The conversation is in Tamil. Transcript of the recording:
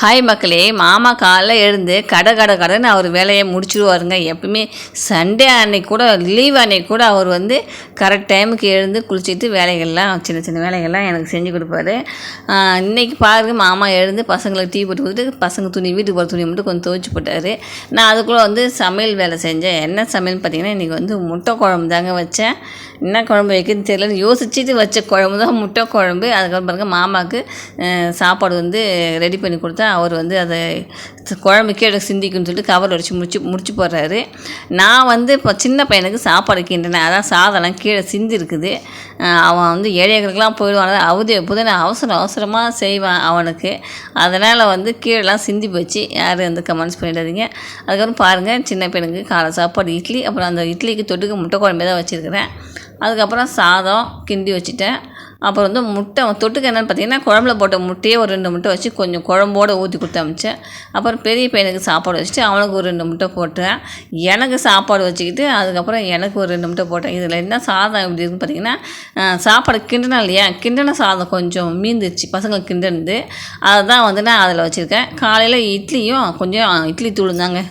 ஹாய் மக்களே, மாமா காலைல எழுந்து கடைன்னு அவர் வேலையை முடிச்சுடுவாருங்க. எப்பவுமே சண்டே அன்னைக்கு கூட, லீவ் அன்னைக்கு கூட அவர் வந்து கரெக்ட் டைமுக்கு எழுந்து குளிச்சுட்டு வேலைகள்லாம் சின்ன சின்ன வேலைகள்லாம் எனக்கு செஞ்சு கொடுப்பாரு. இன்றைக்கி பாருங்க, மாமா எழுந்து பசங்களுக்கு டீ போட்டு கொடுத்துட்டு பசங்க வீட்டுக்கு போகிற துணியை மட்டும் கொஞ்சம் துவைச்சி போட்டார். நான் அதுக்குள்ளே வந்து சமையல் வேலை செஞ்சேன். என்ன சமையல்னு பார்த்தீங்கன்னா, இன்றைக்கி வந்து முட்டை குழம்பு தாங்க வச்சேன். என்ன குழம்பு வைக்கிறதுன்னு தெரியல, யோசிச்சுட்டு வச்ச குழம்பு தான் முட்டை குழம்பு. அதுக்கப்புறம் பாருங்க, மாமாவுக்கு சாப்பாடு வந்து ரெடி பண்ணி கொடுத்தா அவர் வந்து அதை குழம்பு கீழே சிந்திக்குன்னு சொல்லிட்டு கவர் அடித்து முடிச்சு போடுறாரு. நான் வந்து இப்போ சின்ன பையனுக்கு சாப்பாடு கிண்டினேன். அதான் சாதம்லாம் கீழே சிந்தி இருக்குது. அவன் வந்து ஏழைகளுக்கெல்லாம் போயிடுவான். அவது எப்போதும் நான் அவசரமாக செய்வான் அவனுக்கு. அதனால் வந்து கீழெலாம் சிந்தி போச்சு. யாரும் வந்து கமெண்ட்ஸ் பண்ணிடாதீங்க. அதுக்கப்புறம் பாருங்கள், சின்ன பையனுக்கு காலை சாப்பாடு இட்லி, அப்புறம் அந்த இட்லிக்கு தொட்டுக்க முட்டை குழம்பே தான் வச்சுருக்கிறேன். அதுக்கப்புறம் சாதம் கிண்டி வச்சுட்டேன். அப்புறம் வந்து முட்டை தொட்டுக்க என்னென்னு பார்த்தீங்கன்னா, குழம்புல போட்ட முட்டையே ஒரு 2 முட்டை வச்சு கொஞ்சம் குழம்போடு ஊற்றி கொடுத்து அமிச்சேன். அப்புறம் பெரிய பையனுக்கு சாப்பாடு வச்சுட்டு அவனுக்கு ஒரு 2 முட்டை போட்டேன். எனக்கு சாப்பாடு வச்சுக்கிட்டு அதுக்கப்புறம் எனக்கு ஒரு 2 முட்டை போட்டேன். இதில் என்ன சாதம் எப்படி இருக்குன்னு பார்த்தீங்கன்னா, சாப்பாடு கிண்டினா இல்லையா, கிண்டின சாதம் கொஞ்சம் மீந்துருச்சு பசங்களுக்கு கிண்டினது. அதை தான் வந்து நான் அதில் வச்சுருக்கேன். காலையில் இட்லியும் கொஞ்சம் இட்லி தூள் தாங்க